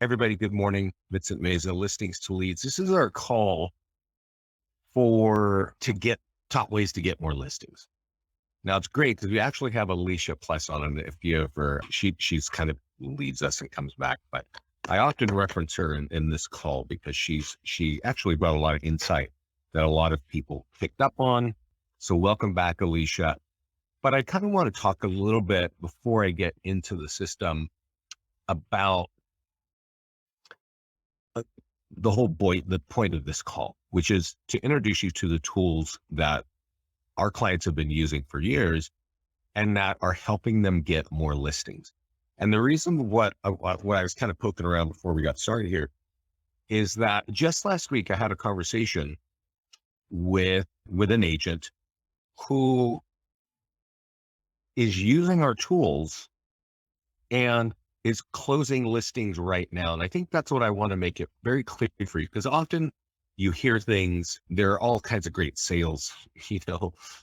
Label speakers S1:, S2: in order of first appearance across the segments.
S1: Everybody, good morning. Vincent Meza, Listings to Leads. This is our call to get top ways to get more listings. Now it's great because we actually have Alicia Plus on it. If you ever, she's kind of leads us and comes back, but I often reference her in this call because she actually brought a lot of insight that a lot of people picked up on. So welcome back, Alicia. But I kind of want to talk a little bit before I get into the system about the point of this call, which is to introduce you to the tools that our clients have been using for years and that are helping them get more listings. And the reason what I was kind of poking around before we got started here is that just last week I had a conversation with an agent who is using our tools and is closing listings right now. And I think that's what I want to make it very clear for you, because often you hear things, there are all kinds of great sales,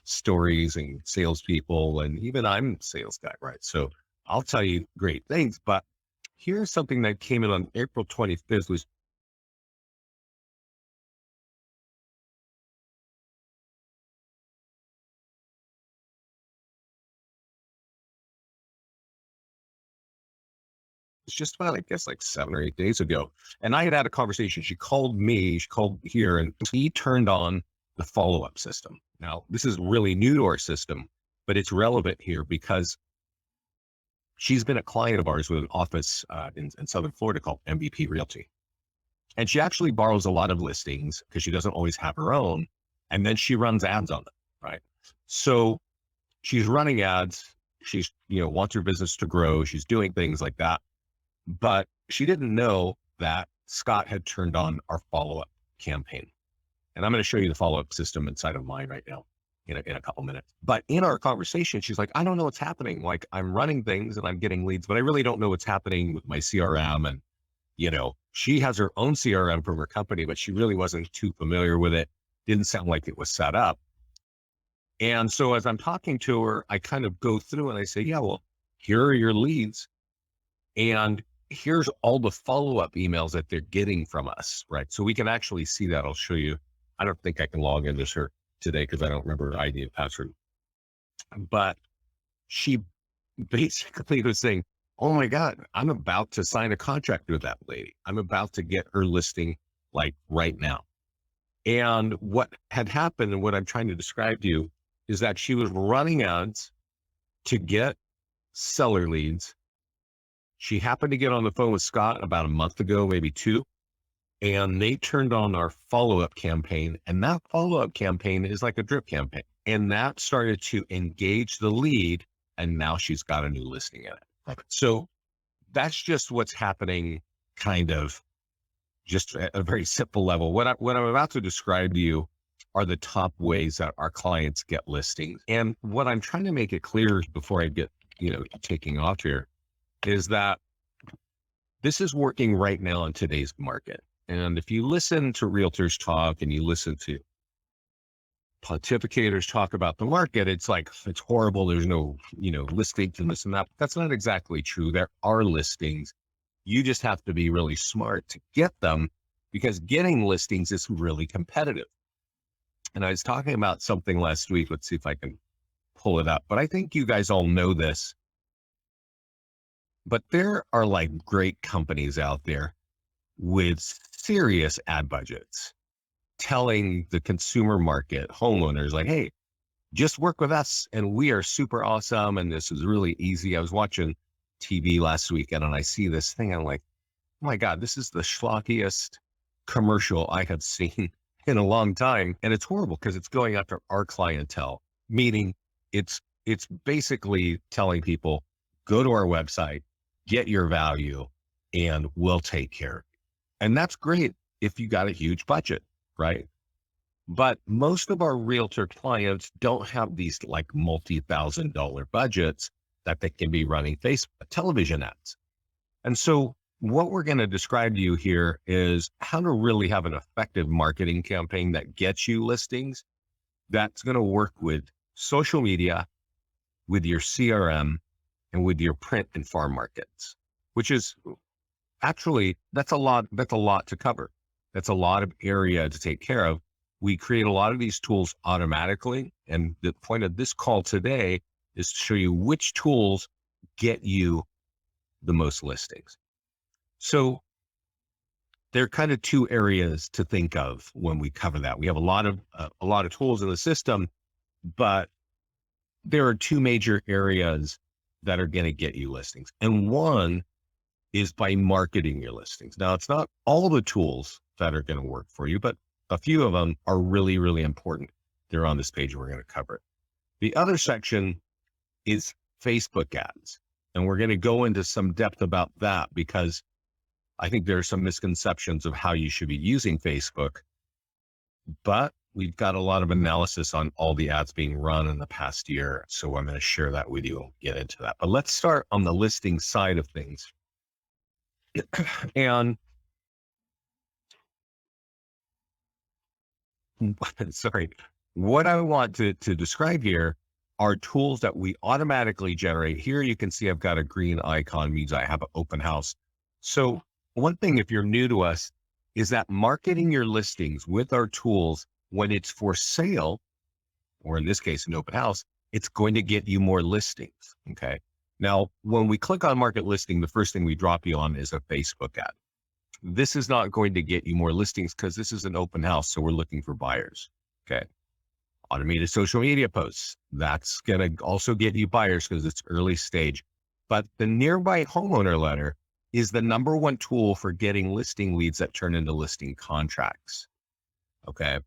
S1: stories and salespeople, and even I'm a sales guy, right? So I'll tell you great things, but here's something that came in on April 25th was just about, I guess, like 7 or 8 days ago. And I had a conversation. She called here, and he turned on the follow-up system. Now, this is really new to our system, but it's relevant here because she's been a client of ours with an office in Southern Florida called MVP Realty. And she actually borrows a lot of listings because she doesn't always have her own. And then she runs ads on them, right? So she's running ads. She's, wants her business to grow. She's doing things like that. But she didn't know that Scott had turned on our follow-up campaign. And I'm going to show you the follow-up system inside of mine right now in a couple minutes. But in our conversation, she's like, I don't know what's happening. Like, I'm running things and I'm getting leads, but I really don't know what's happening with my CRM. And, she has her own CRM from her company, but she really wasn't too familiar with it. Didn't sound like it was set up. And so as I'm talking to her, I kind of go through and I say, yeah, well, here are your leads. And here's all the follow-up emails that they're getting from us, right? So we can actually see that. I'll show you. I don't think I can log into her today because I don't remember her ID and password. But she basically was saying, oh my God, I'm about to sign a contract with that lady. I'm about to get her listing like right now. And what had happened and what I'm trying to describe to you is that she was running ads to get seller leads. She happened to get on the phone with Scott about a month ago, maybe 2, and they turned on our follow-up campaign. And that follow-up campaign is like a drip campaign. And that started to engage the lead. And now she's got a new listing in it. So that's just what's happening, kind of just at a very simple level. What I'm about to describe to you are the top ways that our clients get listings. And what I'm trying to make it clear before I get, taking off here, is that this is working right now in today's market. And if you listen to realtors talk and you listen to pontificators talk about the market, it's like, it's horrible. There's no, listings and this and that. That's not exactly true. There are listings. You just have to be really smart to get them, because getting listings is really competitive. And I was talking about something last week. Let's see if I can pull it up, but I think you guys all know this. But there are like great companies out there with serious ad budgets telling the consumer market, homeowners, like, hey, just work with us and we are super awesome. And this is really easy. I was watching TV last weekend and I see this thing. I'm like, oh my God, this is the schlockiest commercial I have seen in a long time. And it's horrible because it's going after our clientele, meaning it's basically telling people, go to our website, get your value, and we'll take care of it. And that's great if you got a huge budget, right? But most of our realtor clients don't have these like multi-$1,000 budgets that they can be running Facebook television ads. And so what we're going to describe to you here is how to really have an effective marketing campaign that gets you listings, that's going to work with social media, with your CRM, and with your print and farm markets, which is actually, that's a lot. That's a lot to cover. That's a lot of area to take care of. We create a lot of these tools automatically. And the point of this call today is to show you which tools get you the most listings. So there are kind of two areas to think of when we cover that. We have a lot of tools in the system, but there are two major areas that are going to get you listings. And one is by marketing your listings. Now, it's not all the tools that are going to work for you, but a few of them are really, really important. They're on this page. We're going to cover it. The other section is Facebook ads. And we're going to go into some depth about that because I think there are some misconceptions of how you should be using Facebook, but we've got a lot of analysis on all the ads being run in the past year. So I'm going to share that with you and get into that. But let's start on the listing side of things. And sorry, what I want to describe here are tools that we automatically generate. Here you can see I've got a green icon, means I have an open house. So one thing, if you're new to us, is that marketing your listings with our tools when it's for sale, or in this case, an open house, it's going to get you more listings. Okay. Now, when we click on market listing, the first thing we drop you on is a Facebook ad. This is not going to get you more listings because this is an open house. So we're looking for buyers. Okay. Automated social media posts. That's going to also get you buyers because it's early stage. But the nearby homeowner letter is the number one tool for getting listing leads that turn into listing contracts. Okay.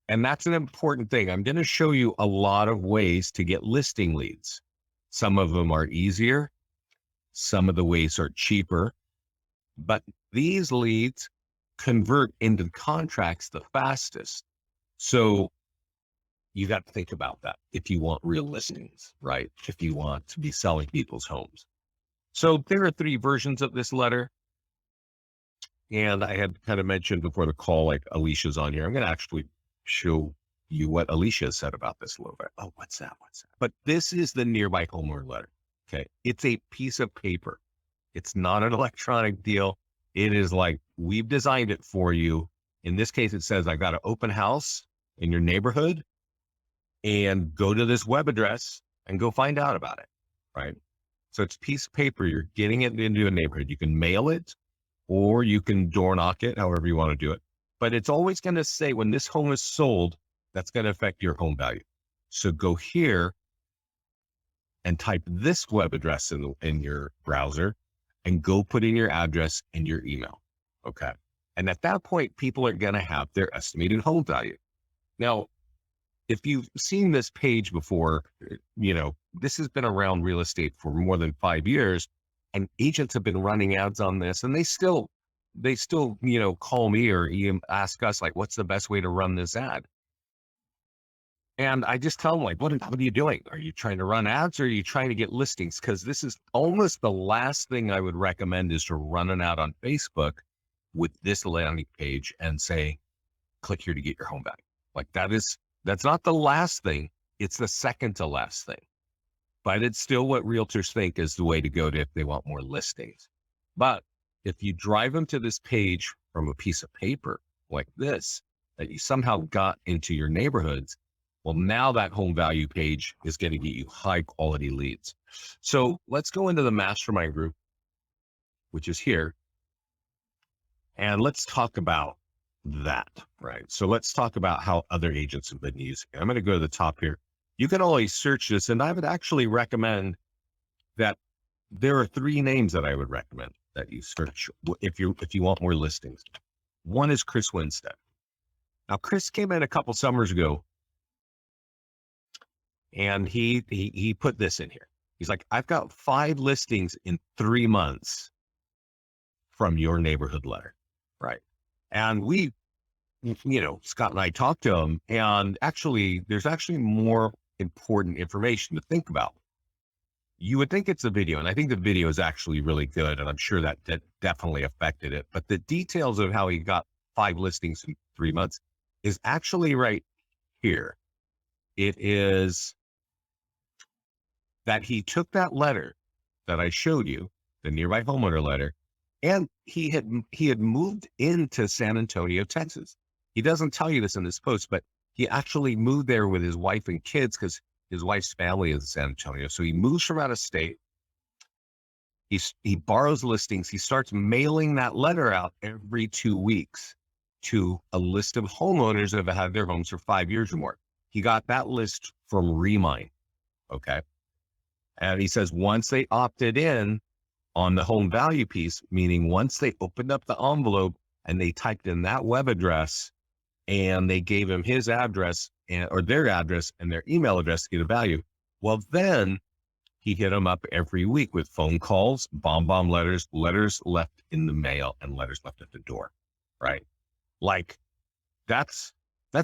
S1: And that's an important thing. I'm going to show you a lot of ways to get listing leads. Some of them are easier. Some of the ways are cheaper, but these leads convert into contracts the fastest. So you got to think about that if you want real listings, right? If you want to be selling people's homes. So there are 3 versions of this letter. And I had kind of mentioned before the call, like Alicia's on here. I'm going to actually show you what Alicia said about this a little bit. Oh, what's that? But this is the nearby homeowner letter. Okay. It's a piece of paper. It's not an electronic deal. It is like, we've designed it for you. In this case, it says, I got an open house in your neighborhood and go to this web address and go find out about it. Right. So it's a piece of paper. You're getting it into a neighborhood. You can mail it or you can door knock it, however you want to do it. But it's always going to say when this home is sold, that's going to affect your home value. So go here and type this web address in your browser and go put in your address and your email. Okay. And at that point, people are going to have their estimated home value. Now, if you've seen this page before, this has been around real estate for more than 5 years, and agents have been running ads on this, and they still, call me or ask us, like, what's the best way to run this ad? And I just tell them, like, what are you doing? Are you trying to run ads or are you trying to get listings? Because this is almost the last thing I would recommend is to run an ad on Facebook with this landing page and say, click here to get your home back. Like that's not the last thing. It's the second to last thing. But it's still what realtors think is the way to go to if they want more listings. But if you drive them to this page from a piece of paper like this, that you somehow got into your neighborhoods, well, now that home value page is going to get you high quality leads. So let's go into the mastermind group, which is here. And let's talk about that, right? So let's talk about how other agents have been using it. I'm going to go to the top here. You can always search this. And I would actually recommend that there are 3 names that I would recommend that you search if you want more listings. One is Chris Winstead. Now, Chris came in a couple summers ago and he put this in here. He's like, I've got 5 listings in 3 months from your neighborhood letter. Right. And we, Scott and I talked to him, and there's actually more important information to think about. You would think it's a video, and I think the video is actually really good, and I'm sure that definitely affected it. But the details of how he got 5 listings in 3 months is actually right here. It is that he took that letter that I showed you, the nearby homeowner letter, And he had moved into San Antonio, Texas. He doesn't tell you this in this post, but he actually moved there with his wife and kids because his wife's family is in San Antonio. So he moves from out of state. He borrows listings. He starts mailing that letter out every 2 weeks to a list of homeowners that have had their homes for 5 years or more. He got that list from Remine. Okay. And he says once they opted in on the home value piece, meaning once they opened up the envelope and they typed in that web address and they gave him his address or their address and their email address to get a value. Well, then he hit them up every week with phone calls, bomb letters, letters left in the mail and letters left at the door. Right. Like that's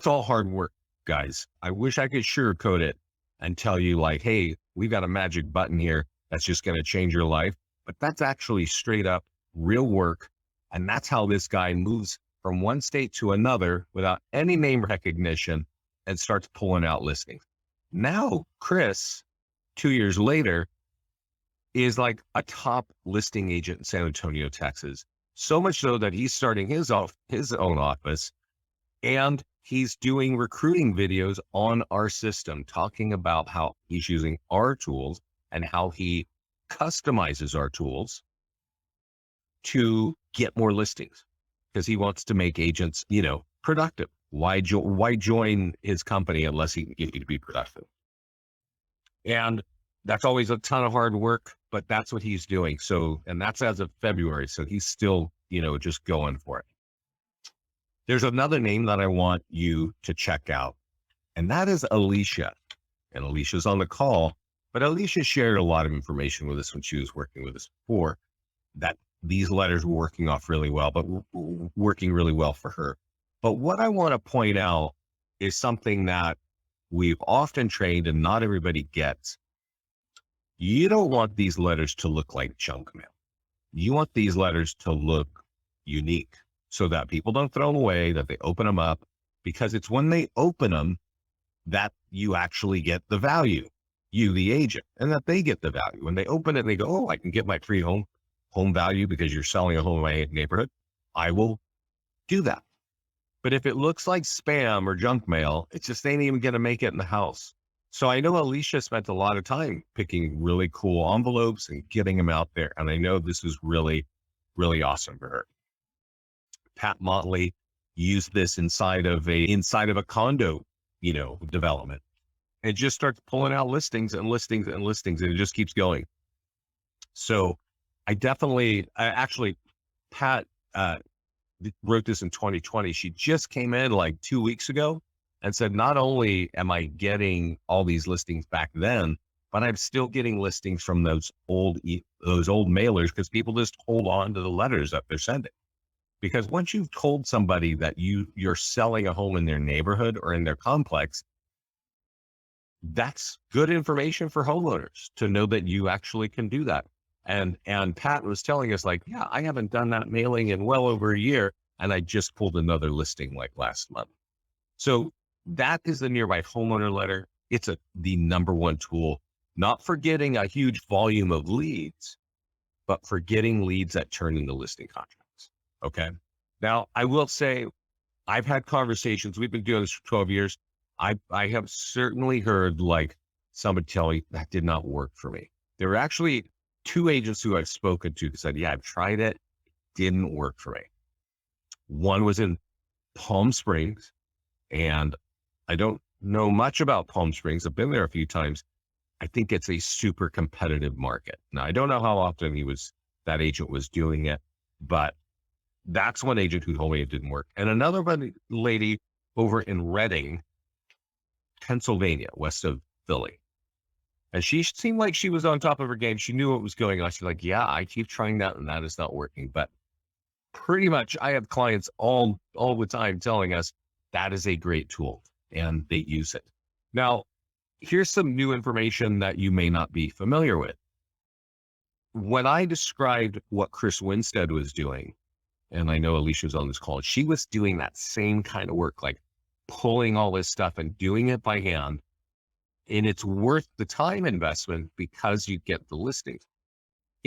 S1: all hard work, guys. I wish I could sugarcoat it and tell you like, hey, we've got a magic button here that's just going to change your life. But that's actually straight up real work. And that's how this guy moves from one state to another without any name recognition and starts pulling out listings. Now, Chris, 2 years later, is like a top listing agent in San Antonio, Texas. So much so that he's starting his own office and he's doing recruiting videos on our system, talking about how he's using our tools and how he customizes our tools to get more listings because he wants to make agents, productive. Why join his company unless he can get you to be productive? And that's always a ton of hard work, but that's what he's doing. So, and that's as of February. So he's still, just going for it. There's another name that I want you to check out, and that is Alicia. And Alicia's on the call. But Alicia shared a lot of information with us when she was working with us before that these letters were working off really well, but working really well for her. But what I want to point out is something that we've often trained and not everybody gets. You don't want these letters to look like junk mail. You want these letters to look unique so that people don't throw them away, that they open them up, because it's when they open them that you actually get the value. You, the agent, and that they get the value. When they open it and they go, oh, I can get my free home value because you're selling a home in my neighborhood, I will do that. But if it looks like spam or junk mail, it just ain't even going to make it in the house. So I know Alicia spent a lot of time picking really cool envelopes and getting them out there. And I know this is really, really awesome for her. Pat Motley used this inside of a condo, development. It just starts pulling out listings and listings and listings, and it just keeps going. So Pat wrote this in 2020. She just came in like 2 weeks ago and said, not only am I getting all these listings back then, but I'm still getting listings from those old mailers because people just hold on to the letters that they're sending. Because once you've told somebody that you're selling a home in their neighborhood or in their complex, that's good information for homeowners to know that you actually can do that. And Pat was telling us like, yeah, I haven't done that mailing in well over a year. And I just pulled another listing like last month. So that is the Nearby Homeowner letter. It's the number one tool, not for getting a huge volume of leads, but for getting leads that turn into listing contracts. Okay. Now I will say I've had conversations. We've been doing this for 12 years. I have certainly heard like somebody tell me that did not work for me. There were actually 2 agents who I've spoken to who said, yeah, I've tried it. Didn't work for me. One was in Palm Springs, and I don't know much about Palm Springs. I've been there a few times. I think it's a super competitive market. Now, I don't know how often that agent was doing it, but that's one agent who told me it didn't work. And another lady over in Reading, Pennsylvania, west of Philly. And she seemed like she was on top of her game. She knew what was going on. She's like, yeah, I keep trying that and that is not working. But pretty much I have clients all the time telling us that is a great tool and they use it. Now, here's some new information that you may not be familiar with. When I described what Chris Winstead was doing, and I know Alicia's on this call, she was doing that same kind of work, like pulling all this stuff and doing it by hand. And it's worth the time investment because you get the listings.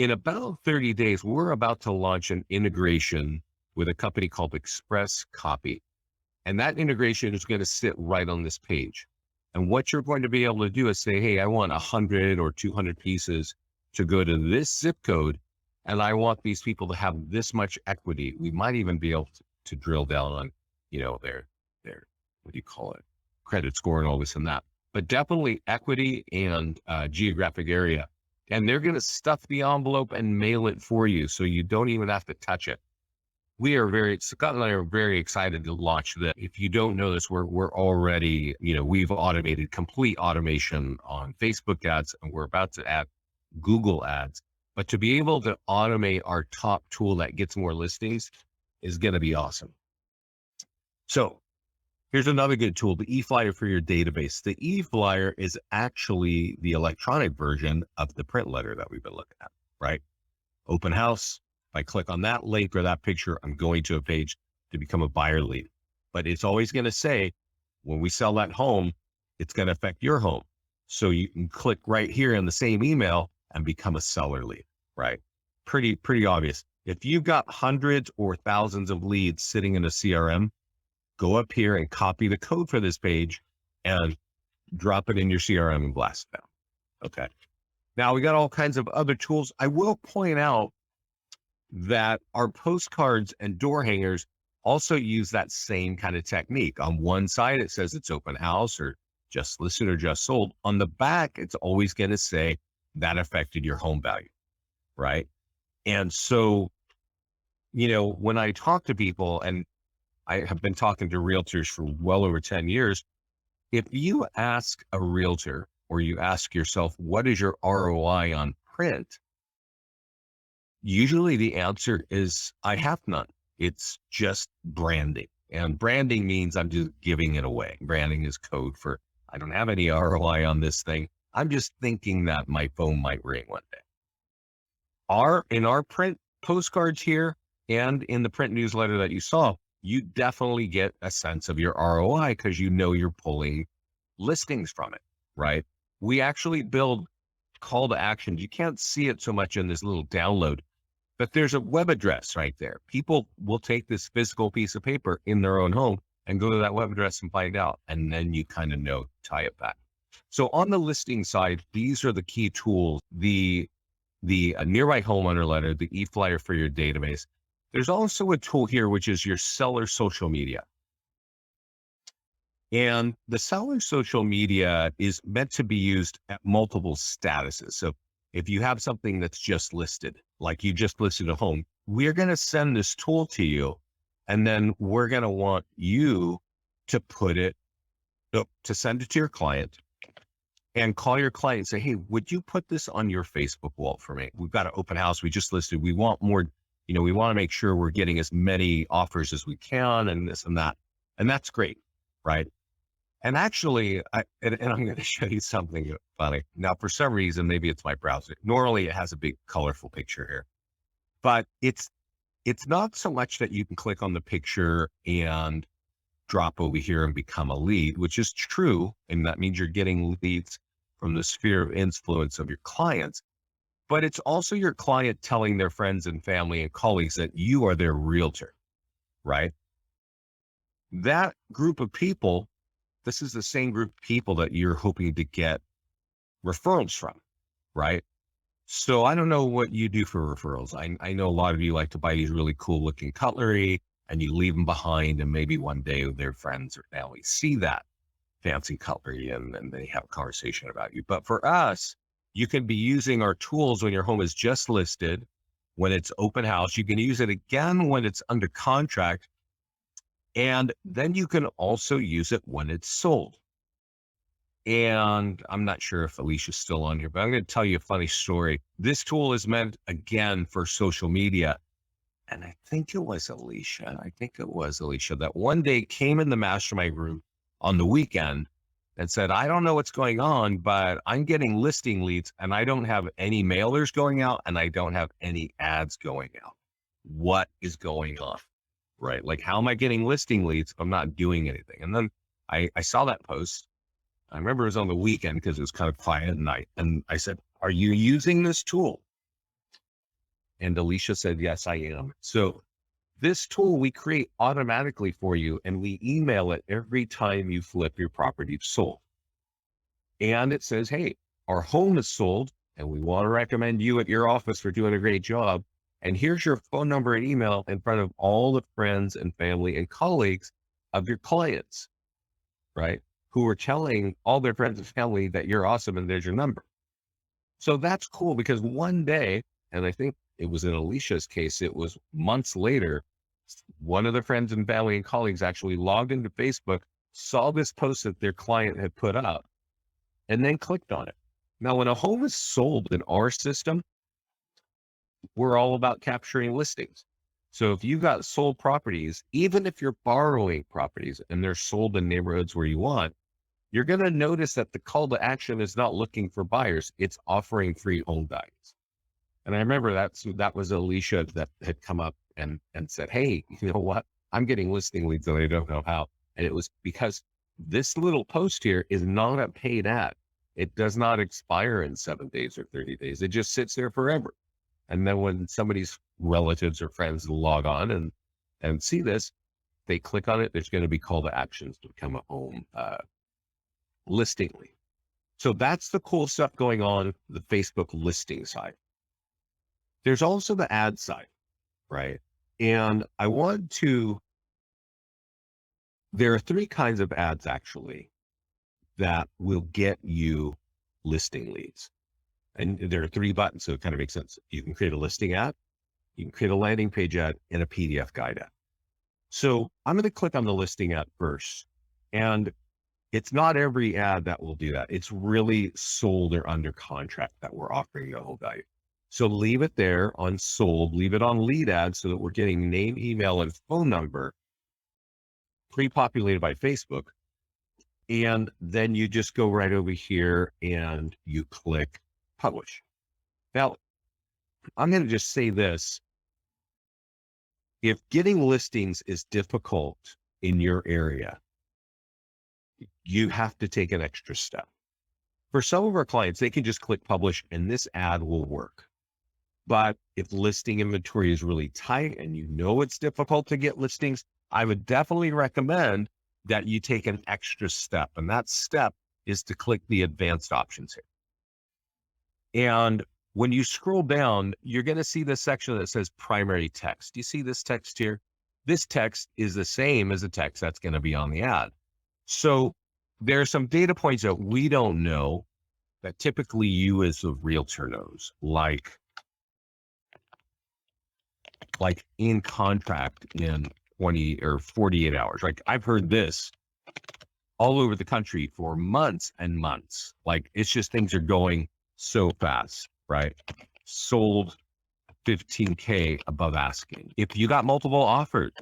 S1: In about 30 days, we're about to launch an integration with a company called Express Copy. And that integration is going to sit right on this page. And what you're going to be able to do is say, hey, I want 100 or 200 pieces to go to this zip code. And I want these people to have this much equity. We might even be able to drill down on, their, what do you call it? Credit score and all this and that, but definitely equity and geographic area. And they're going to stuff the envelope and mail it for you. So you don't even have to touch it. Scott and I are very excited to launch that. If you don't know this, we're already, we've automated complete automation on Facebook ads, and we're about to add Google ads. But to be able to automate our top tool that gets more listings is going to be awesome. So here's another good tool, the EFlyer for your database. The EFlyer is actually the electronic version of the print letter that we've been looking at, right? Open house. If I click on that link or that picture, I'm going to a page to become a buyer lead. But it's always going to say, when we sell that home, it's going to affect your home. So you can click right here in the same email and become a seller lead, right? Pretty obvious. If you've got hundreds or thousands of leads sitting in a CRM, go up here and copy the code for this page and drop it in your CRM and blast it down. Okay. Now we got all kinds of other tools. I will point out that our postcards and door hangers also use that same kind of technique. On one side, it says it's open house or just listed or just sold. On the back, it's always going to say that affected your home value, right? And so, when I talk to people, and I have been talking to realtors for well over 10 years, if you ask a realtor or you ask yourself, what is your ROI on print? Usually the answer is, I have none. It's just branding. And branding means I'm just giving it away. Branding is code for, I don't have any ROI on this thing. I'm just thinking that my phone might ring one day. In our print postcards here and in the print newsletter that you saw, you definitely get a sense of your ROI because you're pulling listings from it, right? We actually build call to actions. You can't see it so much in this little download, but there's a web address right there. People will take this physical piece of paper in their own home and go to that web address and find out. And then you kind of tie it back. So on the listing side, these are the key tools, the nearby homeowner letter, the EFlyer for your database. There's also a tool here, which is your seller social media. And the seller social media is meant to be used at multiple statuses. So if you have something that's just listed, like you just listed a home, we're going to send this tool to you. And then we're going to want you to to send it to your client and call your client and say, hey, would you put this on your Facebook wall for me? We've got an open house. We just listed. We want more, we want to make sure we're getting as many offers as we can and this and that. And that's great, right? And actually, I'm going to show you something funny. Now, for some reason, maybe it's my browser. Normally, it has a big colorful picture here, but it's not so much that you can click on the picture and drop over here and become a lead, which is true. And that means you're getting leads from the sphere of influence of your clients, but it's also your client telling their friends and family and colleagues that you are their realtor, right? That group of people, this is the same group of people that you're hoping to get referrals from, right? So I don't know what you do for referrals. I know a lot of you like to buy these really cool looking cutlery and you leave them behind, and maybe one day their friends or family see that fancy cutlery and they have a conversation about you. But for us, you can be using our tools when your home is just listed, when it's open house. You can use it again when it's under contract. And then you can also use it when it's sold. And I'm not sure if Alicia's still on here, but I'm going to tell you a funny story. This tool is meant, again, for social media. And I think it was Alicia. That one day came in the mastermind room on the weekend and said, I don't know what's going on, but I'm getting listing leads and I don't have any mailers going out and I don't have any ads going out. What is going on? Right? Like, how am I getting listing leads if I'm not doing anything? And then I saw that post. I remember it was on the weekend because it was kind of quiet at night. And I said, are you using this tool? And Alicia said, yes, I am. So this tool we create automatically for you, and we email it every time you flip your property to sold. And it says, hey, our home is sold, and we want to recommend you at your office for doing a great job. And here's your phone number and email in front of all the friends and family and colleagues of your clients, right? Who are telling all their friends and family that you're awesome, and there's your number. So that's cool, because one day, and I think it was in Alicia's case, it was months later, one of the friends and family and colleagues actually logged into Facebook, saw this post that their client had put up, and then clicked on it. Now, when a home is sold in our system, we're all about capturing listings. So if you got sold properties, even if you're borrowing properties and they're sold in neighborhoods where you want, you're going to notice that the call to action is not looking for buyers. It's offering free home values. And I remember that was Alicia that had come up and said, hey, you know what? I'm getting listing leads and I don't know how. And it was because this little post here is not a paid ad. It does not expire in 7 days or 30 days. It just sits there forever. And then when somebody's relatives or friends log on and see this, they click on it, there's going to be call to actions to become a home listing lead. So that's the cool stuff going on the Facebook listing side. There's also the ad side, right? And there are 3 kinds of ads actually that will get you listing leads. And there are 3 buttons, so it kind of makes sense. You can create a listing ad, you can create a landing page ad, and a PDF guide ad. So I'm going to click on the listing ad first. And it's not every ad that will do that. It's really sold or under contract that we're offering the whole value. So leave it there on sold, leave it on lead ad so that we're getting name, email, and phone number pre-populated by Facebook. And then you just go right over here and you click publish. Now, I'm going to just say this. If getting listings is difficult in your area, you have to take an extra step. For some of our clients, they can just click publish and this ad will work. But if listing inventory is really tight and you know it's difficult to get listings, I would definitely recommend that you take an extra step. And that step is to click the advanced options here. And when you scroll down, you're going to see this section that says primary text. You see this text here? This text is the same as the text that's going to be on the ad. So there are some data points that we don't know that typically you as a realtor knows, like in contract in 20 or 48 hours. Like I've heard this all over the country for months and months. Like it's just things are going so fast, right? Sold 15K above asking. If you got multiple offers,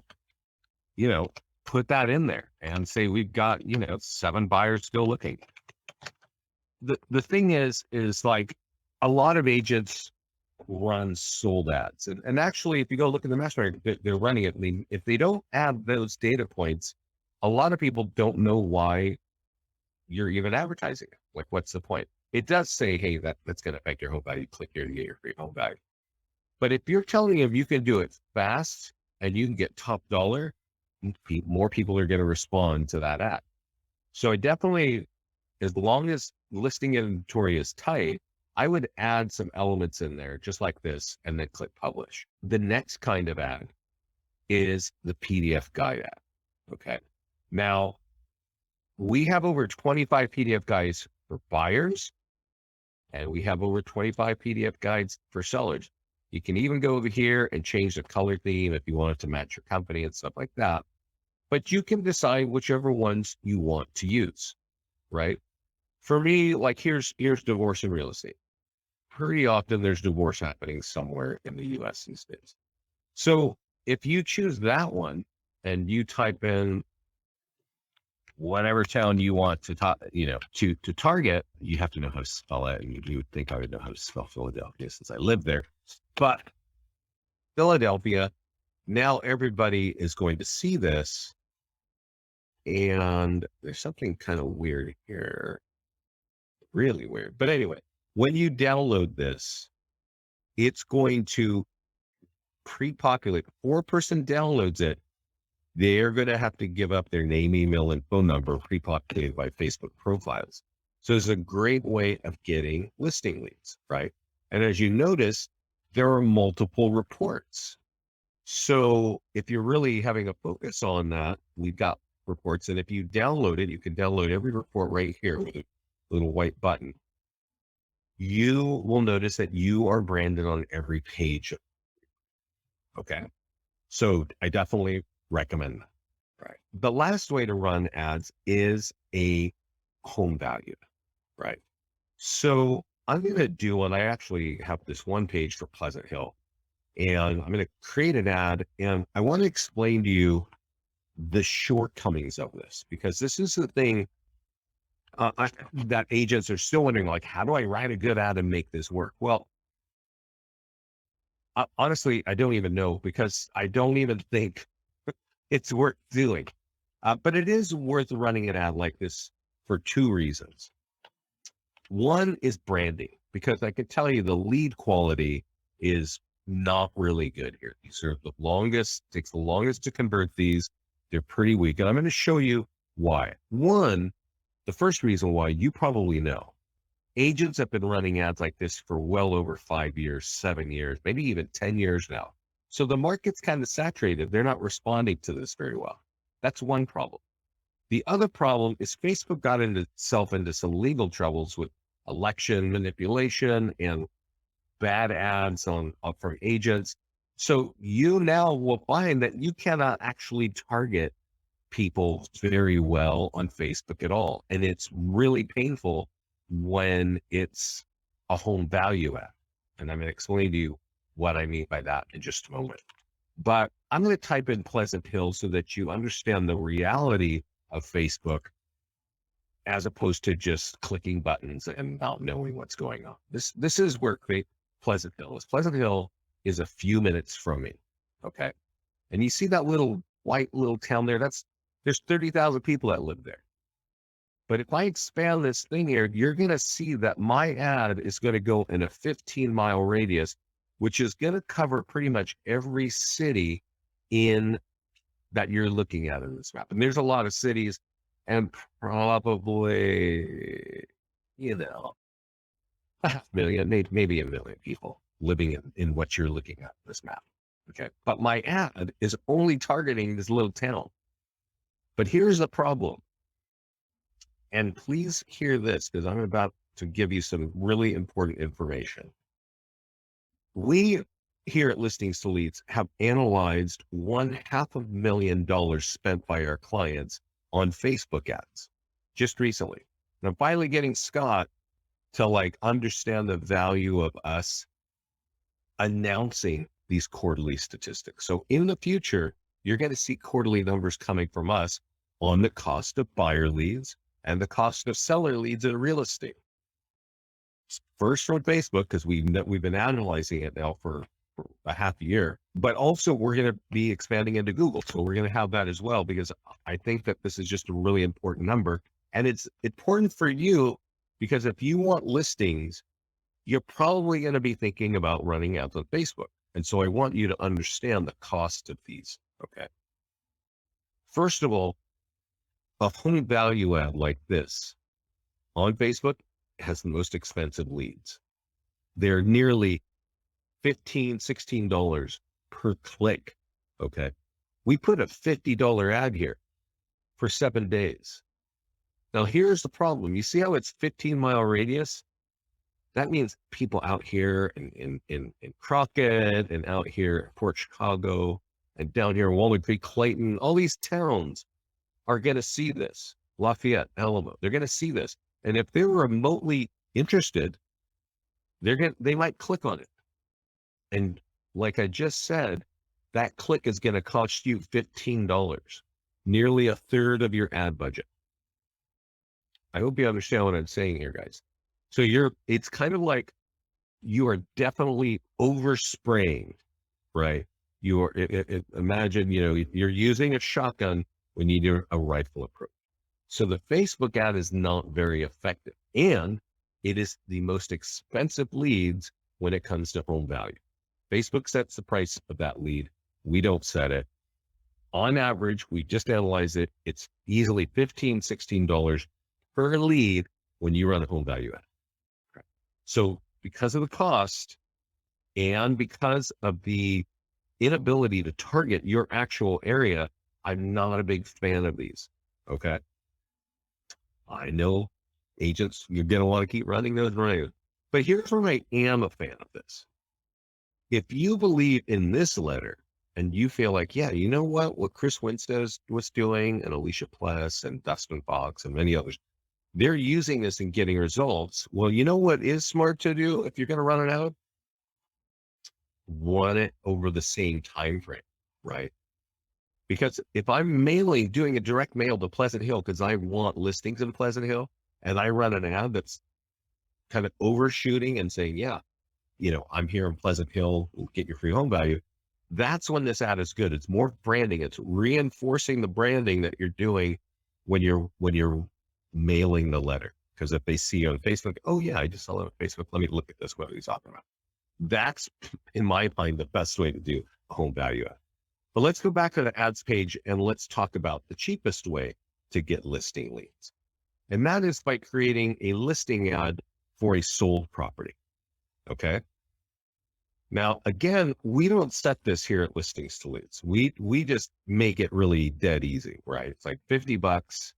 S1: put that in there and say, we've got, 7 buyers still looking. The thing is like a lot of agents run sold ads. And actually, if you go look at the master, they're running it. I mean, if they don't add those data points, a lot of people don't know why you're even advertising it. Like, what's the point? It does say, hey, that's going to affect your home value. Click here to get your free home value. But if you're telling them you can do it fast and you can get top dollar, more people are going to respond to that ad. So I definitely, as long as listing inventory is tight, I would add some elements in there just like this and then click publish. The next kind of ad is the PDF guide ad. Okay. Now we have over 25 PDF guides for buyers and we have over 25 PDF guides for sellers. You can even go over here and change the color theme if you want it to match your company and stuff like that. But you can decide whichever ones you want to use, right? For me, like here's divorce in real estate. Pretty often there's divorce happening somewhere in the US these days. So if you choose that one and you type in whatever town you want to target, you have to know how to spell it. And you would think I would know how to spell Philadelphia since I live there. But Philadelphia, now everybody is going to see this. And there's something kind of weird here. Really weird. But anyway, when you download this, it's going to pre-populate, before a person downloads it, they're going to have to give up their name, email, and phone number pre-populated by Facebook profiles. So it's a great way of getting listing leads, right? And as you notice, there are multiple reports. So if you're really having a focus on that, we've got reports. And if you download it, you can download every report right here with a little white button. You will notice that you are branded on every page. Okay. So I definitely recommend that. Right. The last way to run ads is a home value, right? So I'm going to do, and I actually have this one page for Pleasant Hill, and I'm going to create an ad, and I want to explain to you the shortcomings of this, because this is the thing that agents are still wondering, like, how do I write a good ad and make this work? Well, honestly, I don't even know, because I don't even think it's worth doing. But it is worth running an ad like this for two reasons. One is branding, because I can tell you the lead quality is not really good here. These are the longest, takes the longest to convert these. They're pretty weak. And I'm going to show you why. One, the first reason why, you probably know, agents have been running ads like this for well over 5 years, 7 years, maybe even 10 years now. So the market's kind of saturated. They're not responding to this very well. That's one problem. The other problem is Facebook got itself into some legal troubles with election manipulation and bad ads from agents. So you now will find that you cannot actually target people very well on Facebook at all. And it's really painful when it's a home value ad. And I'm going to explain to you what I mean by that in just a moment. But I'm going to type in Pleasant Hill so that you understand the reality of Facebook, as opposed to just clicking buttons and not knowing what's going on. This is where Pleasant Hill is. Pleasant Hill is a few minutes from me. Okay. And you see that little white little town there? There's 30,000 people that live there. But if I expand this thing here, you're going to see that my ad is going to go in a 15-mile radius, which is going to cover pretty much every city in that you're looking at in this map. And there's a lot of cities, and probably, a million, maybe a million people living in what you're looking at in this map. Okay. But my ad is only targeting this little town. But here's the problem. And please hear this, because I'm about to give you some really important information. We here at Listings to Leads have analyzed $500,000 spent by our clients on Facebook ads just recently. And I'm finally getting Scott to understand the value of us announcing these quarterly statistics. So in the future, you're going to see quarterly numbers coming from us on the cost of buyer leads and the cost of seller leads in real estate. First from Facebook, because we've been analyzing it now for a half a year, but also we're going to be expanding into Google. So we're going to have that as well, because I think that this is just a really important number. And it's important for you, because if you want listings, you're probably going to be thinking about running ads on Facebook. And so I want you to understand the cost of these. Okay. First of all, a home value ad like this on Facebook has the most expensive leads. They're nearly $15, $16 per click. Okay. We put a $50 ad here for 7 days. Now here's the problem. You see how it's 15-mile radius? That means people out here in Crockett and out here in Port Chicago and down here in Walnut Creek, Clayton, all these towns are going to see this. Lafayette, Alamo, they're going to see this. And if they're remotely interested, they might click on it. And like I just said, that click is going to cost you $15, nearly a third of your ad budget. I hope you understand what I'm saying here, guys. So it's kind of like you are definitely overspraying, right? Imagine, you're using a shotgun when you do a rifle approach. So the Facebook ad is not very effective, and it is the most expensive leads when it comes to home value. Facebook sets the price of that lead. We don't set it. On average, we just analyze it. It's easily $15, $16 per lead when you run a home value ad. Okay. So because of the cost and because of the inability to target your actual area, I'm not a big fan of these. Okay. I know agents, you're going to want to keep running those, running. But here's where I am a fan of this. If you believe in this letter and you feel like, yeah, you know what Chris Winstead was doing and Alicia Pless and Dustin Fox and many others, they're using this and getting results. Well, you know what is smart to do if you're going to run it out? Run it over the same time frame, right? Because if I'm doing a direct mail to Pleasant Hill because I want listings in Pleasant Hill, and I run an ad that's kind of overshooting and saying, yeah, I'm here in Pleasant Hill, we'll get your free home value. That's when this ad is good. It's more branding. It's reinforcing the branding that you're doing when you're mailing the letter. Because if they see on Facebook, oh yeah, I just saw it on Facebook. Let me look at this. What he's talking about. That's, in my mind, the best way to do a home value ad. But let's go back to the ads page and let's talk about the cheapest way to get listing leads. And that is by creating a listing ad for a sold property. Okay. Now, again, we don't set this here at Listings to Leads. We just make it really dead easy, right? It's like $50,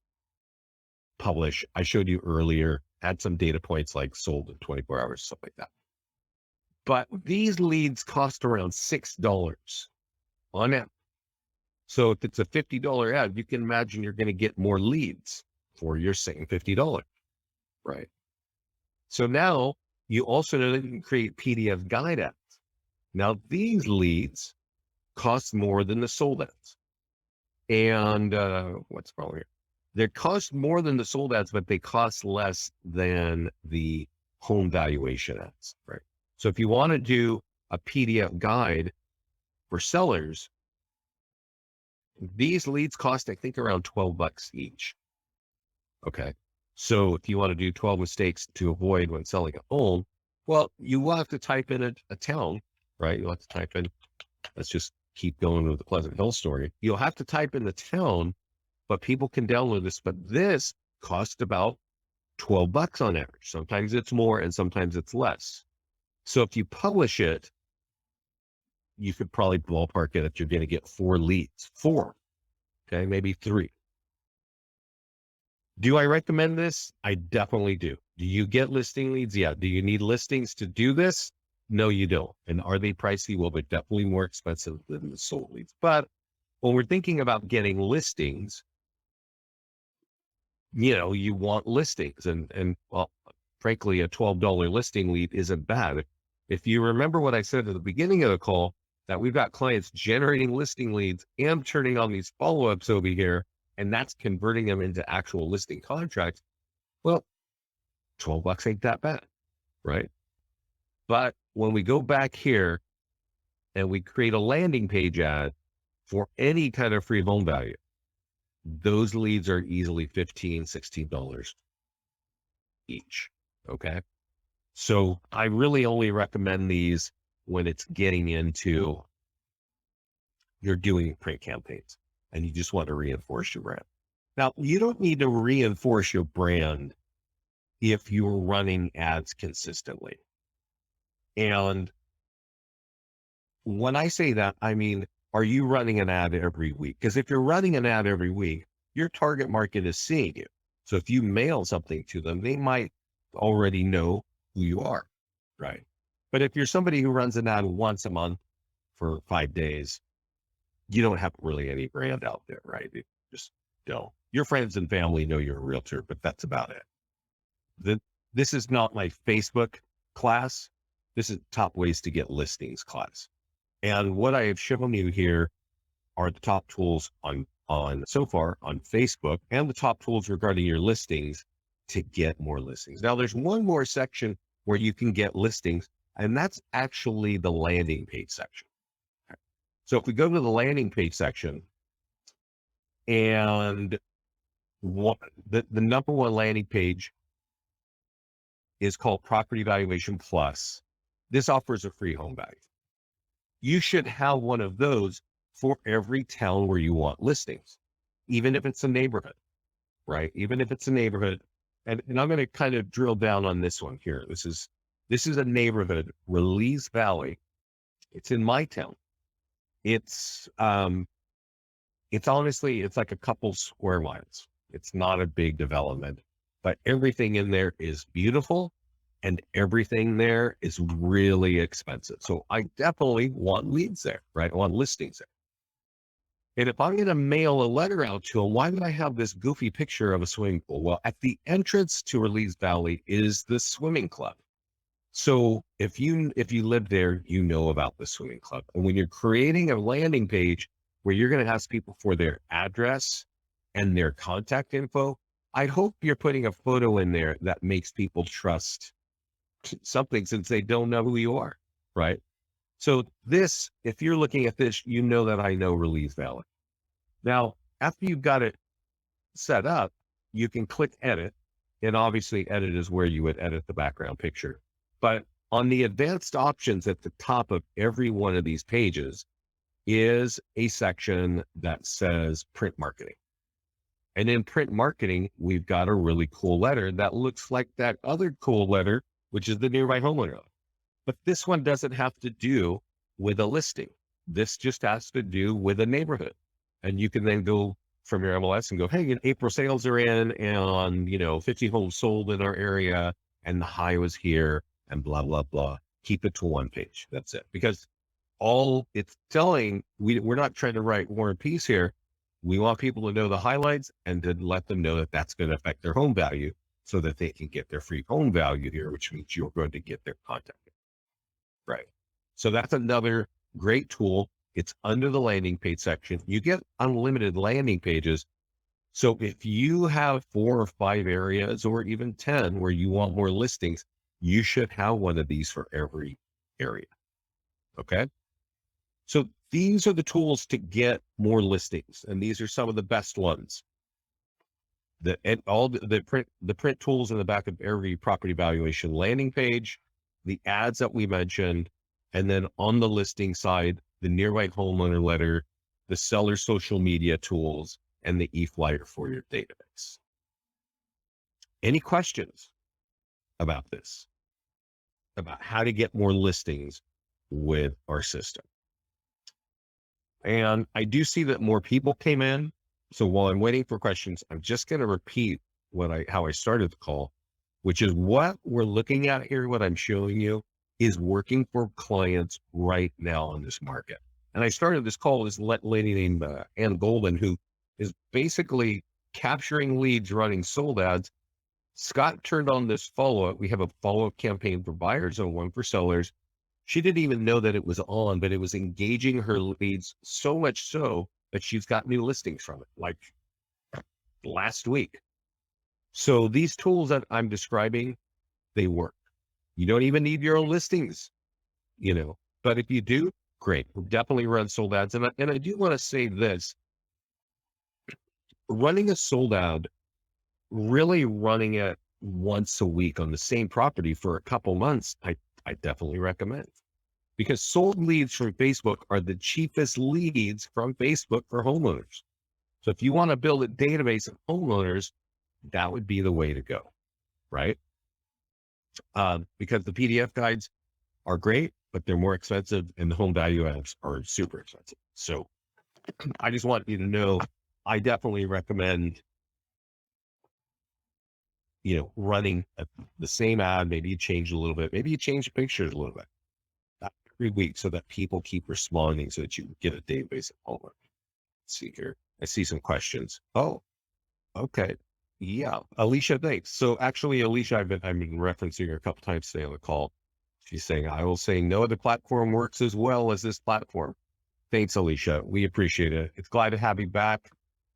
S1: publish. I showed you earlier, add some data points like sold in 24 hours, stuff like that. But these leads cost around $6 on average. So if it's a $50 ad, you can imagine you're going to get more leads for your same $50, right? So now you also know that you can create PDF guide ads. Now these leads cost more than the sold ads. And what's wrong here? They cost more than the sold ads, but they cost less than the home valuation ads, right? So if you want to do a PDF guide for sellers, these leads cost, I think, around $12 each. Okay. So if you want to do 12 mistakes to avoid when selling a home, well, you will have to type in a town, right? You'll have to type in, let's just keep going with the Pleasant Hill story. You'll have to type in the town, but people can download this. But this costs about $12 on average. Sometimes it's more and sometimes it's less. So if you publish it, you could probably ballpark it that you're going to get 4 leads, 4, okay, maybe 3. Do I recommend this? I definitely do. Do you get listing leads? Yeah. Do you need listings to do this? No, you don't. And are they pricey? Well, they're definitely more expensive than the sold leads. But when we're thinking about getting listings, you want listings and well, frankly, a $12 listing lead isn't bad. If you remember what I said at the beginning of the call, that we've got clients generating listing leads and turning on these follow-ups over here, and that's converting them into actual listing contracts. Well, $12 ain't that bad, right? But when we go back here and we create a landing page ad for any kind of free home value, those leads are easily $15, $16 each. Okay. So I really only recommend these when it's getting into you're doing print campaigns and you just want to reinforce your brand. Now, you don't need to reinforce your brand if you're running ads consistently. And when I say that, I mean, are you running an ad every week? Because if you're running an ad every week, your target market is seeing you. So if you mail something to them, they might already know who you are, right? But if you're somebody who runs an ad once a month for 5 days, you don't have really any brand out there, right? You just don't. Your friends and family know you're a realtor, but that's about it. This is not my Facebook class. This is top ways to get listings class. And what I have shown you here are the top tools on so far on Facebook and the top tools regarding your listings to get more listings. Now there's one more section where you can get listings, and that's actually the landing page section. Okay. So if we go to the landing page section, and the number one landing page is called Property Valuation Plus. This offers a free home value. You should have one of those for every town where you want listings, even if it's a neighborhood, right? Even if it's a neighborhood. And I'm going to kind of drill down on this one here. This is a neighborhood, Release Valley. It's in my town. It's honestly, it's like a couple square miles. It's not a big development, but everything in there is beautiful and everything there is really expensive. So I definitely want leads there, right? I want listings there. And if I'm going to mail a letter out to them, why would I have this goofy picture of a swimming pool? Well, at the entrance to Release Valley is the swimming club. So if you live there, you know about the swimming club. And when you're creating a landing page where you're going to ask people for their address and their contact info, I hope you're putting a photo in there that makes people trust something, since they don't know who you are, right? So this, if you're looking at this, you know that I know Release Valley. Now, after you've got it set up, you can click edit. And obviously edit is where you would edit the background picture. But on the advanced options at the top of every one of these pages is a section that says print marketing. And in print marketing, we've got a really cool letter that looks like that other cool letter, which is the Nearby Homeowner. But this one doesn't have to do with a listing. This just has to do with a neighborhood. And you can then go from your MLS and go, hey, April sales are in and, 50 homes sold in our area and the high was here and blah, blah, blah. Keep it to one page. That's it. Because all it's telling, we're not trying to write War and Peace here. We want people to know the highlights and to let them know that that's going to affect their home value so that they can get their free home value here, which means you're going to get their contact. Right. So that's another great tool. It's under the landing page section. You get unlimited landing pages. So if you have 4 or 5 areas or even 10 where you want more listings, you should have one of these for every area. Okay. So these are the tools to get more listings. And these are some of the best ones. The print tools in the back of every property valuation landing page, the ads that we mentioned, and then on the listing side, the Nearby Homeowner letter, the seller social media tools, and the EFlyer for your database. Any questions about this? About how to get more listings with our system? And I do see that more people came in. So while I'm waiting for questions, I'm just going to repeat how I started the call, which is what we're looking at here. What I'm showing you is working for clients right now in this market. And I started this call with this lady named Ann Golden, who is basically capturing leads, running sold ads. Scott turned on this follow-up. We have a follow-up campaign for buyers and one for sellers. She didn't even know that it was on, but it was engaging her leads so much so that she's got new listings from it, like last week. So these tools that I'm describing, they work. You don't even need your own listings, but if you do, great. We'll definitely run sold ads. And I do want to say this, running a sold ad, really running it once a week on the same property for a couple months, I definitely recommend. Because sold leads from Facebook are the cheapest leads from Facebook for homeowners. So if you want to build a database of homeowners, that would be the way to go, right? Because the PDF guides are great, but they're more expensive and the home value apps are super expensive. So I just want you to know, I definitely recommend, running the same ad. Maybe you change a little bit. Maybe you change the pictures a little bit every week so that people keep responding so that you can get a database of homeowners. Let's see here. I see some questions. Oh, okay. Yeah. Alicia, thanks. So actually, Alicia, I've been referencing her a couple times today on the call. She's saying, I will say no other platform works as well as this platform. Thanks, Alicia. We appreciate it. It's glad to have you back.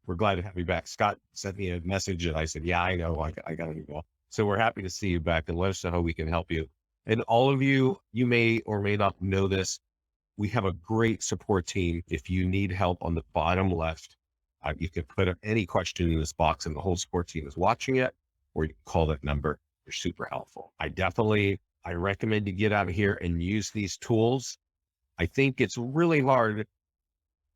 S1: We're glad to have you back. Scott sent me a message and I said, yeah, I know. I got to go. So we're happy to see you back and let us know how we can help you. And all of you, you may or may not know this. We have a great support team. If you need help on the bottom left, you can put any question in this box and the whole support team is watching it, or you can call that number. They're super helpful. I recommend you get out of here and use these tools. I think it's really hard.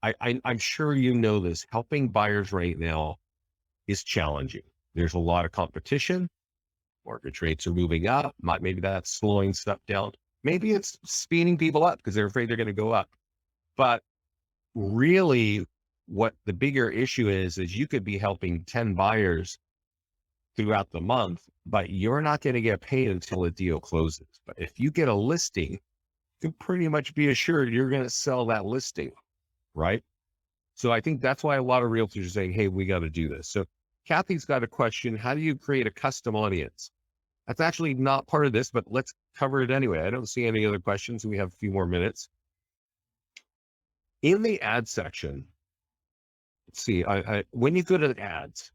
S1: I'm sure you know this. Helping buyers right now is challenging. There's a lot of competition. Mortgage rates are moving up. Maybe that's slowing stuff down. Maybe it's speeding people up because they're afraid they're going to go up. But really, what the bigger issue is you could be helping 10 buyers throughout the month, but you're not going to get paid until the deal closes. But if you get a listing, you can pretty much be assured you're going to sell that listing, right? So I think that's why a lot of realtors are saying, hey, we got to do this. So Kathy's got a question. How do you create a custom audience? That's actually not part of this, but let's cover it anyway. I don't see any other questions. We have a few more minutes. In the ad section, let's see, when you go to the ads,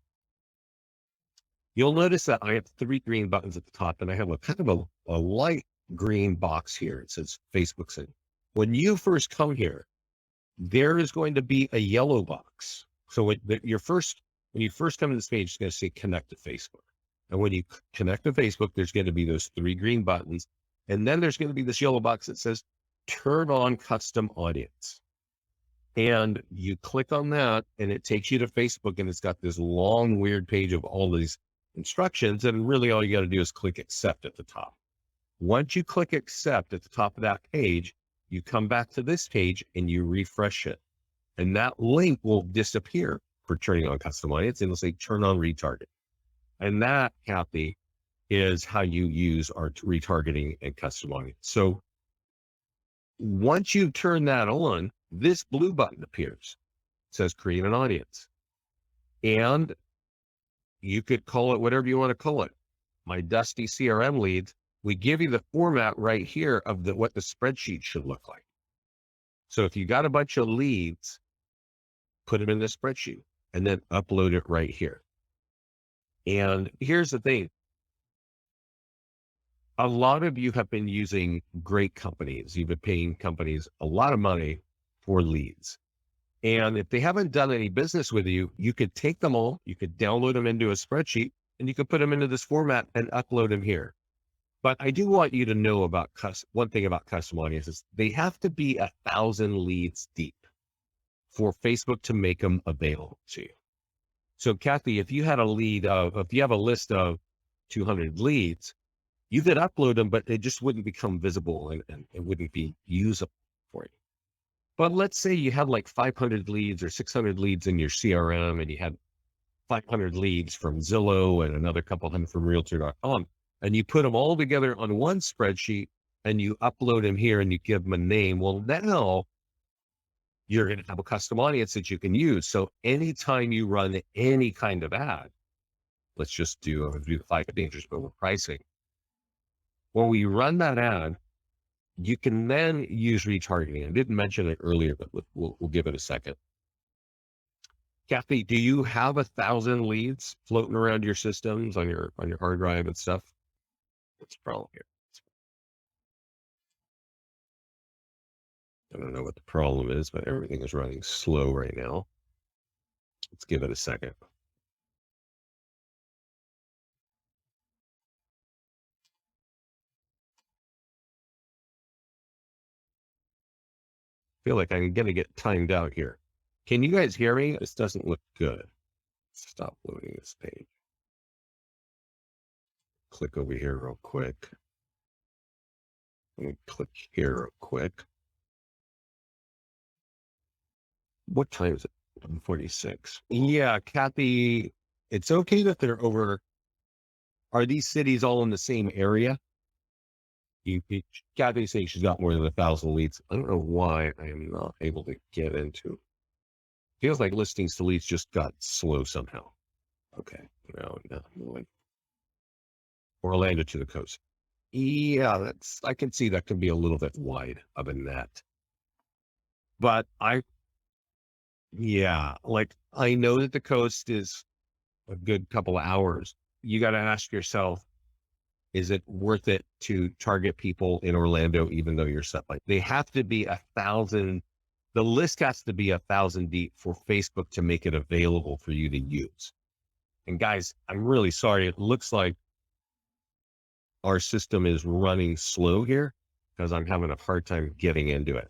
S1: you'll notice that I have 3 green buttons at the top, and I have a kind of a light green box here. It says Facebook Sync. When you first come here, there is going to be a yellow box. So when you first come to this page, it's going to say connect to Facebook. And when you connect to Facebook, there's going to be those 3 green buttons. And then there's going to be this yellow box that says turn on custom audience. And you click on that and it takes you to Facebook, and it's got this long, weird page of all these instructions. And really all you got to do is click accept at the top. Once you click accept at the top of that page, you come back to this page and you refresh it. And that link will disappear for turning on custom audience, and it'll say turn on retarget. And that, Kathy, is how you use our retargeting and custom audience. So once you turn that on, this blue button appears. It says create an audience. And you could call it whatever you want to call it. My dusty CRM leads, we give you the format right here of what the spreadsheet should look like. So if you got a bunch of leads, put them in the spreadsheet and then upload it right here. And here's the thing. A lot of you have been using great companies. You've been paying companies a lot of money for leads. And if they haven't done any business with you, you could take them all, you could download them into a spreadsheet, and you could put them into this format and upload them here. But I do want you to know about one thing about custom audiences. They have to be 1,000 leads deep for Facebook to make them available to you. So Kathy, if you have a list of 200 leads, you could upload them, but they just wouldn't become visible and it wouldn't be usable for you. But let's say you have like 500 leads or 600 leads in your CRM, and you had 500 leads from Zillow and another couple hundred from Realtor.com, and you put them all together on one spreadsheet and you upload them here and you give them a name. Well, now you're going to have a custom audience that you can use. So anytime you run any kind of ad, let's just do the 5 dangerous but with pricing. When we run that ad, you can then use retargeting. I didn't mention it earlier, but we'll give it a second. Kathy, do you have 1,000 leads floating around your systems on your hard drive and stuff? What's the problem here? I don't know what the problem is, but everything is running slow right now. Let's give it a second. I feel like I'm going to get timed out here. Can you guys hear me? This doesn't look good. Stop loading this page. Click over here real quick. Let me click here real quick. What time is it? 1:46. Yeah, Kathy, it's okay that they're over. Are these cities all in the same area? Kathy's saying she's got more than 1,000 leads. I don't know why I am not able to get into. Feels like listings to leads just got slow somehow. Okay, no. Orlando to the coast. Yeah, I can see that can be a little bit wide of a net. But I know that the coast is a good couple of hours. You got to ask yourself, is it worth it to target people in Orlando, even though you're set? Like they have to be 1,000. The list has to be 1,000 deep for Facebook to make it available for you to use. And guys, I'm really sorry. It looks like our system is running slow here because I'm having a hard time getting into it.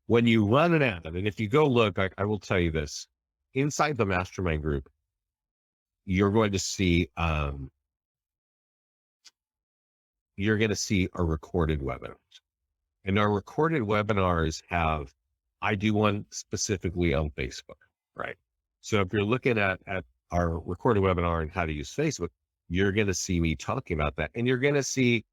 S1: When you run an ad, and if you go look, I will tell you this, inside the mastermind group, you're going to see, a recorded webinar. And our recorded webinars I do one specifically on Facebook, right? So if you're looking at our recorded webinar on how to use Facebook, you're going to see me talking about that. And you're going to see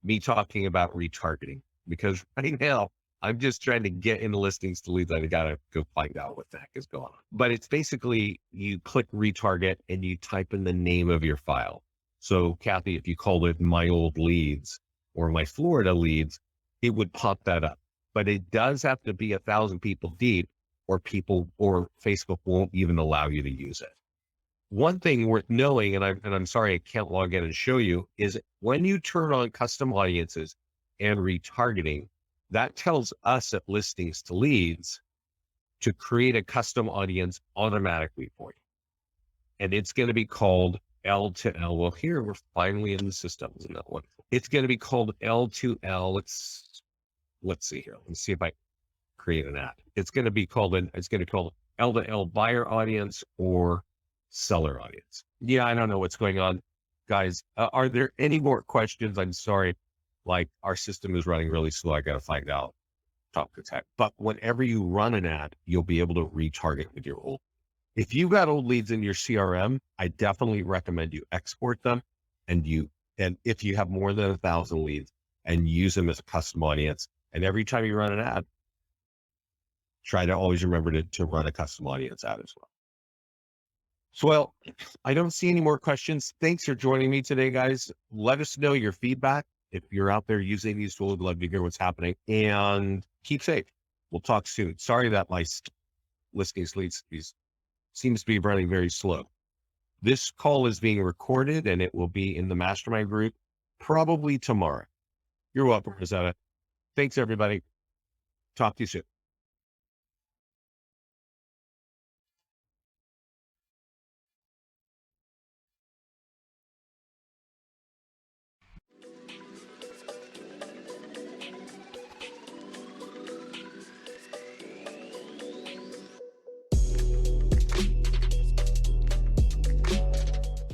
S1: me talking about retargeting, because right now I'm just trying to get into listings to leads. I got to go find out what the heck is going on. But it's basically, you click retarget and you type in the name of your file. So Kathy, if you called it my old leads or my Florida leads, it would pop that up. But it does have to be 1,000 people deep, or Facebook won't even allow you to use it. One thing worth knowing, and I'm sorry I can't log in and show you, is when you turn on custom audiences and retargeting, that tells us at Listings to Leads to create a custom audience automatically for you. And it's going to be called L to L. Well, here we're finally in the system. Isn't that one? It's going to be called L to L. Let's see here. Let's see if I create an ad. It's going to be called L to L buyer audience or seller audience. Yeah, I don't know what's going on, guys. Are there any more questions? I'm sorry. Like, our system is running really slow. I got to find out. Talk to tech. But whenever you run an ad, you'll be able to retarget with your old. If you've got old leads in your CRM, I definitely recommend you export them, and if you have more than 1,000 leads, and use them as a custom audience. And every time you run an ad, try to always remember to run a custom audience ad as well. So, well, I don't see any more questions. Thanks for joining me today, guys. Let us know your feedback. If you're out there using these tools, I'd love to hear what's happening, and keep safe. We'll talk soon. Sorry that my listings leads seems to be running very slow. This call is being recorded, and it will be in the mastermind group probably tomorrow. You're welcome, Rosetta. Thanks, everybody. Talk to you soon.